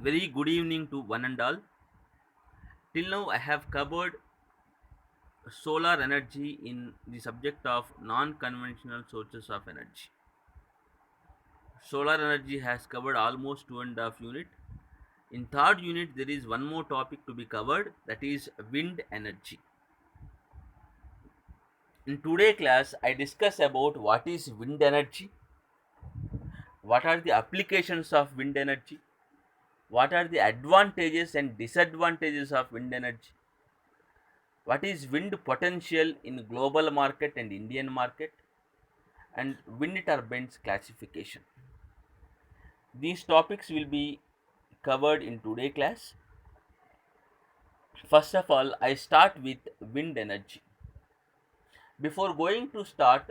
Very good evening to one and all. Till now, I have covered solar energy in the subject of non conventional sources of energy. Solar energy has covered almost 2.5 unit. In third unit, there is one more topic to be covered, that is wind energy. In today class, I discuss about what is wind energy, what are the applications of wind energy, what are the advantages and disadvantages of wind energy, what is wind potential in global market and Indian market, and wind turbines classification. These topics will be covered in today class. First of all, I start with wind energy. Before going to start,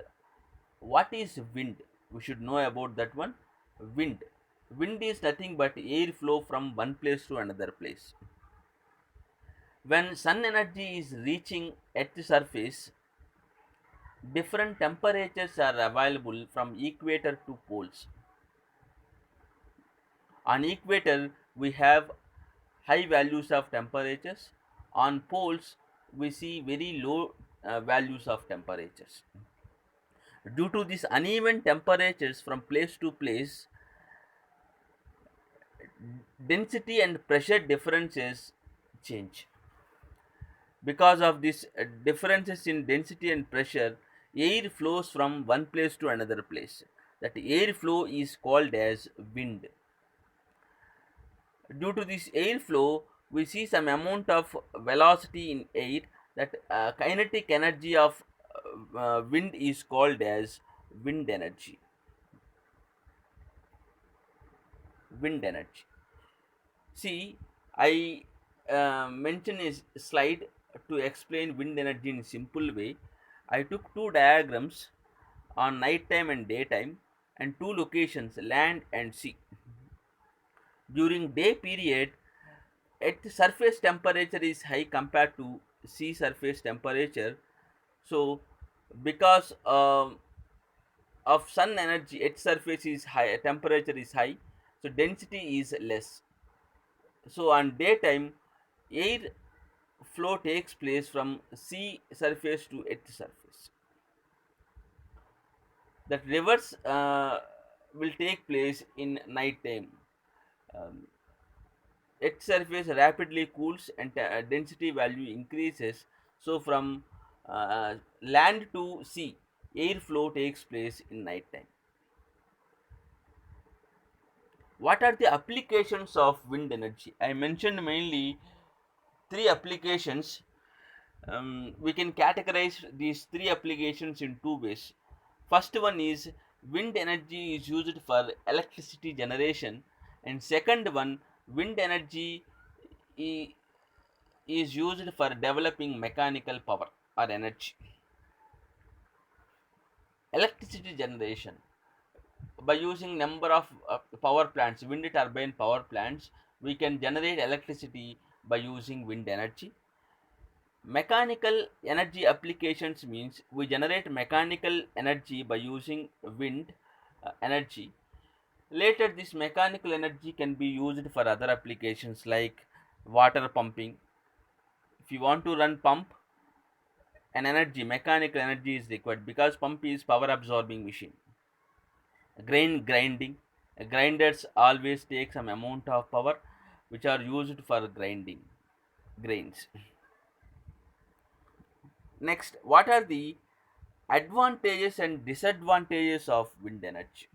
what is wind? We should know about that one. Wind. Wind is nothing but air flow from one place to another place. When sun energy is reaching at the surface, different temperatures are available from equator to poles. On equator, we have high values of temperatures. On poles, we see very low values of temperatures. Due to these uneven temperatures from place to place, density and pressure differences change. Because of these differences in density and pressure, air flows from one place to another place. That air flow is called as wind. Due to this airflow, we see some amount of velocity in air. That kinetic energy of wind is called as wind energy. Wind energy. See, I mentioned a slide to explain wind energy in a simple way. I took two diagrams on night time and daytime and two locations, land and sea. During day period, at the surface temperature is high compared to sea surface temperature. So because of sun energy at surface is high, temperature is high, so density is less. So on daytime, air flow takes place from sea surface to earth surface. That reverse will take place in night time. um, Earth surface rapidly cools and density value increases. So from land to sea, airflow takes place in night time. What are the applications of wind energy? I mentioned mainly three applications. We can categorize these three applications in two ways. First one is wind energy is used for electricity generation, and second one, wind energy is used for developing mechanical power or energy. Electricity generation, by using number of power plants, wind turbine power plants, we can generate electricity by using wind energy. Mechanical energy applications means we generate mechanical energy by using wind energy. Later, this mechanical energy can be used for other applications like water pumping. If you want to run pump, an energy, mechanical energy is required because pump is power absorbing machine. Grain grinding, grinders always take some amount of power which are used for grinding grains. Next, what are the advantages and disadvantages of wind energy?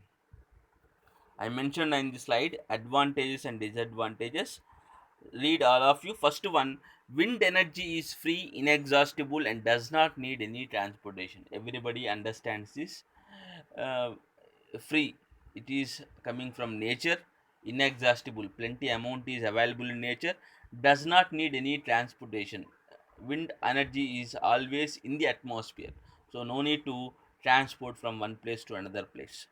I mentioned in the slide advantages and disadvantages. Read all of you. First one, wind energy is free, inexhaustible, and does not need any transportation. Everybody understands this. Uh, Free, it is coming from nature. Inexhaustible, plenty amount is available in nature. Does not need any transportation. Wind energy is always in the atmosphere, so no need to transport from one place to another place.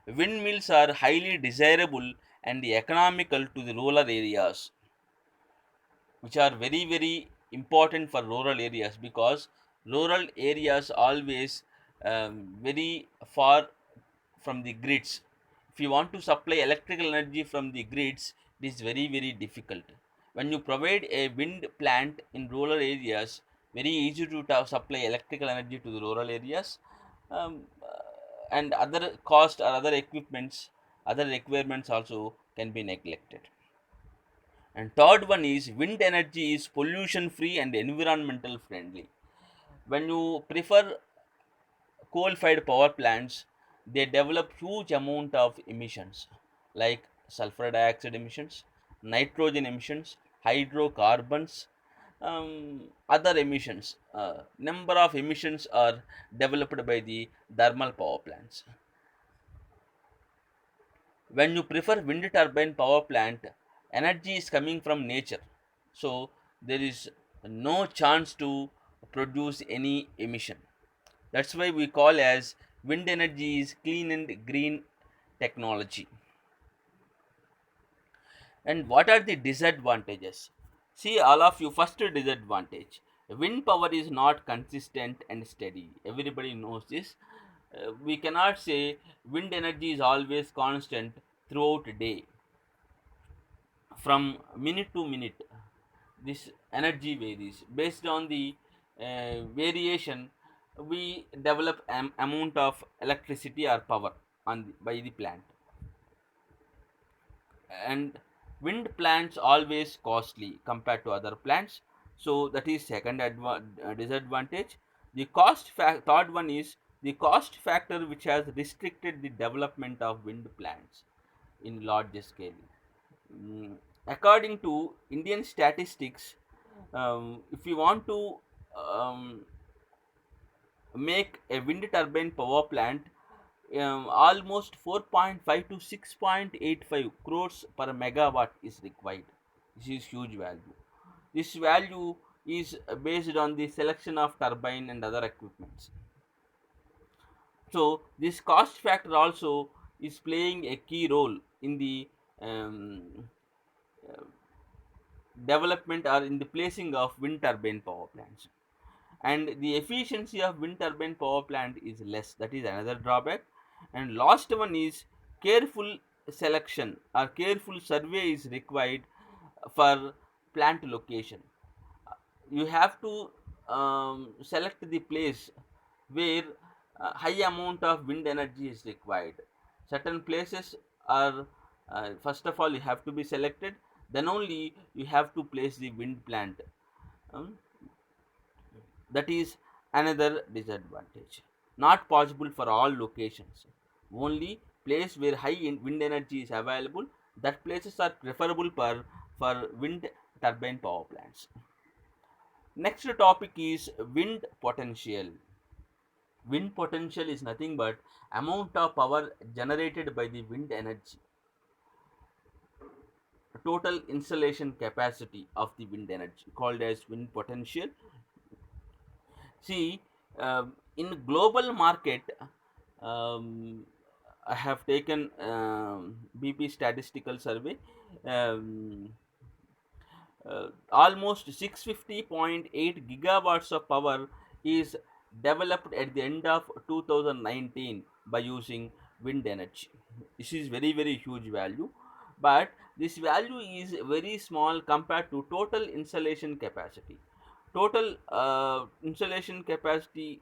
Windmills are highly desirable and economical to the rural areas, which are very very important for rural areas because rural areas always very far from the grids. If you want to supply electrical energy from the grids, It is very, very difficult. When you provide a wind plant in rural areas, very easy to supply electrical energy to the rural areas, um, and other cost or other equipments, other requirements also can be neglected. And third one is wind energy is pollution free and environmental friendly. When you prefer coal-fired power plants, they develop huge amount of emissions like sulfur dioxide emissions, nitrogen emissions, hydrocarbons, other emissions. Number of emissions are developed by the thermal power plants. When you prefer wind turbine power plant, energy is coming from nature, so there is no chance to produce any emission. That's why we call as wind energy is clean and green technology. And what are the disadvantages? See, all of you, first disadvantage, wind power is not consistent and steady. Everybody knows this. We cannot say wind energy is always constant throughout the day. From minute to minute, this energy varies. Based on the variation, we develop amount of electricity or power by the plant. And wind plants always costly compared to other plants, so that is second disadvantage. The third one is the cost factor, which has restricted the development of wind plants in large scale. Mm, According to Indian statistics, if you want to um, make a wind turbine power plant, almost 4.5 to 6.85 crores per megawatt is required. This is huge value. This value is based on the selection of turbine and other equipments. So this cost factor also is playing a key role in the um, development or in the placing of wind turbine power plants. And the efficiency of wind turbine power plant is less. That is another drawback. And last one is careful selection or careful survey is required for plant location. You have to select the place where high amount of wind energy is required. Certain places are, first of all, you have to be selected, then only you have to place the wind plant. Um, that is another disadvantage. Not possible for all locations. Only place where high wind energy is available, that places are preferable for wind turbine power plants. Next topic is wind potential. Wind potential is nothing but amount of power generated by the wind energy, total installation capacity of the wind energy, called as wind potential. See, in global market, um, I have taken BP statistical survey. Um, Almost 650.8 gigawatts of power is developed at the end of 2019 by using wind energy. This is very, very huge value, but this value is very small compared to total installation capacity. Total installation capacity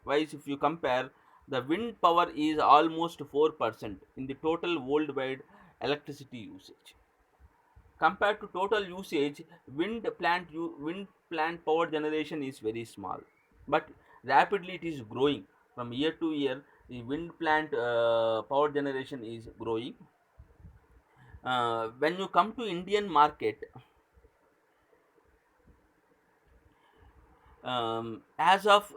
wise, if you compare, the wind power is almost 4% in the total worldwide electricity usage. Compared to total usage, wind plant power generation is very small, but rapidly it is growing. From year to year, the wind plant power generation is growing. When you come to Indian market, as of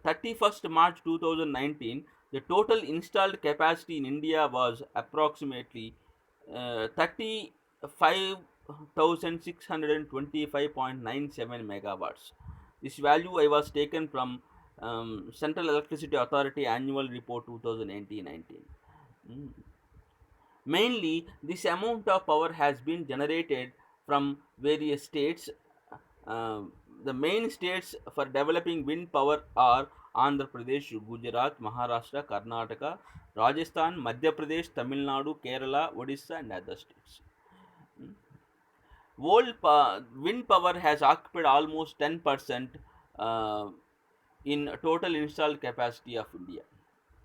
31st March 2019, the total installed capacity in India was approximately 35,625.97 megawatts. This value I was taken from Central Electricity Authority Annual Report 2018-19. Mainly, this amount of power has been generated from various states. Uh, the main states for developing wind power are Andhra Pradesh, Gujarat, Maharashtra, Karnataka, Rajasthan, Madhya Pradesh, Tamil Nadu, Kerala, Odisha, and other states. Wind power has occupied almost 10% uh, in total installed capacity of India,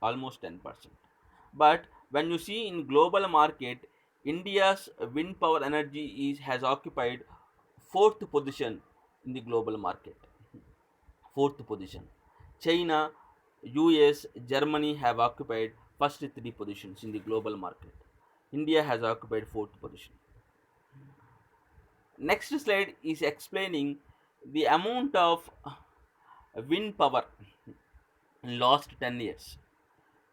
almost 10%. But when you see in global market, India's wind power energy has occupied fourth position in the global market. Fourth position. China, US, Germany have occupied first three positions in the global market. India has occupied fourth position. Next slide is explaining the amount of wind power in last 10 years.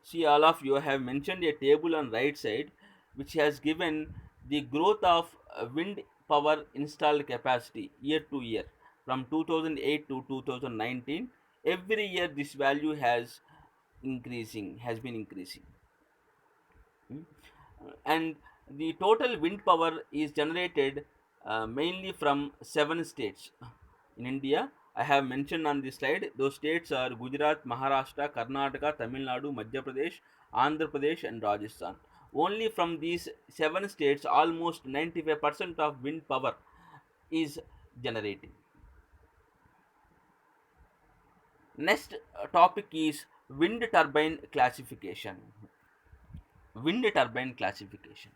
See, all of you have mentioned a table on right side which has given the growth of wind power installed capacity year to year from 2008 to 2019. Every year this value has been increasing. Hmm. And the total wind power is generated mainly from 7 states in India. I have mentioned on this slide. Those states are Gujarat, Maharashtra, Karnataka, Tamil Nadu, Madhya Pradesh, Andhra Pradesh, and Rajasthan. Only from these 7 states, almost 95% of wind power is generating. Next topic is wind turbine classification. Wind turbine classification.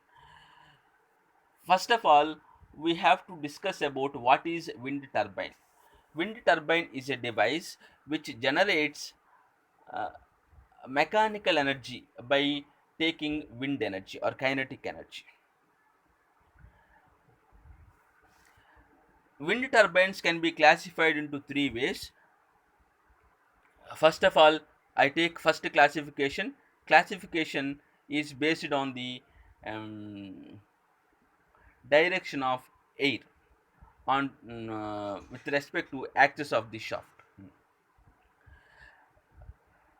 First of all, we have to discuss about what is wind turbine. Wind turbine is a device which generates uh, mechanical energy by taking wind energy or kinetic energy. Wind turbines can be classified into three ways. First of all, I take first classification. Classification is based on the um, direction of air on with respect to axis of the shaft.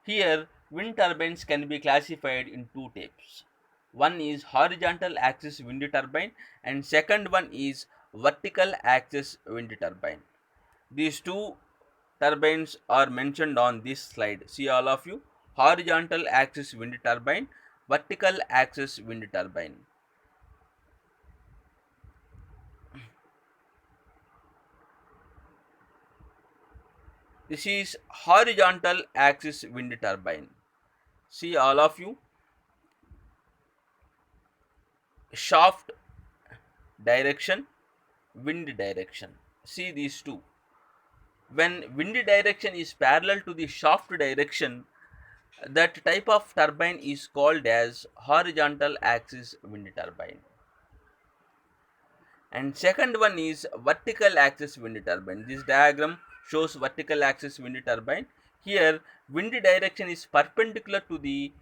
Here, wind turbines can be classified in two types. One is horizontal axis wind turbine and second one is vertical axis wind turbine. These two turbines are mentioned on this slide. See, all of you. Horizontal axis wind turbine, vertical axis wind turbine. This is horizontal axis wind turbine. See, all of you. Shaft direction, wind direction. See these two. When wind direction is parallel to the shaft direction, that type of turbine is called as horizontal axis wind turbine. And second one is vertical axis wind turbine. This diagram shows vertical axis wind turbine. Here, wind direction is perpendicular to the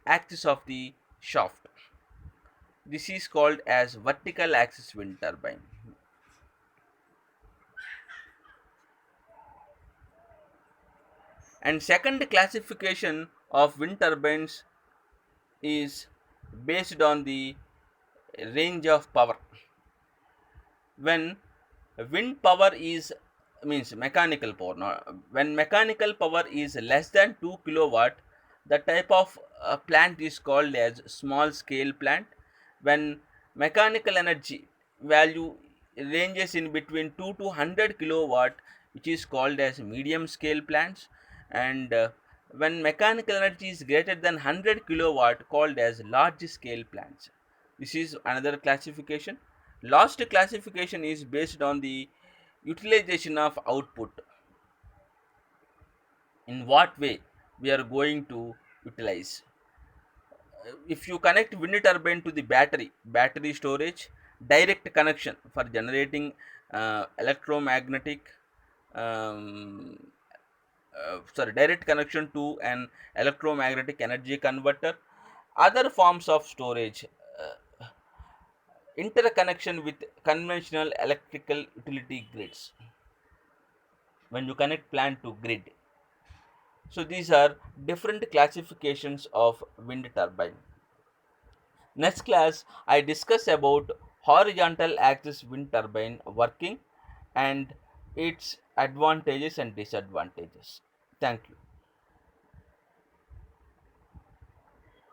axis of the shaft. This is called as vertical axis wind turbine. And second classification of wind turbines is based on the range of power. When wind power is means mechanical power, when mechanical power is less than 2 kilowatt, the type of plant is called as small scale plant. When mechanical energy value ranges in between 2 to 100 kilowatt, which is called as medium scale plants, and when mechanical energy is greater than 100 kilowatt, called as large scale plants. This is another classification. Last classification is based on the utilization of output. In what way we are going to utilize? If you connect wind turbine to the battery storage, direct connection for generating electromagnetic um, direct connection to an electromagnetic energy converter, other forms of storage, interconnection with conventional electrical utility grids when you connect plant to grid. So these are different classifications of wind turbine. Next class I discuss about horizontal axis wind turbine working and its advantages and disadvantages. Thank you.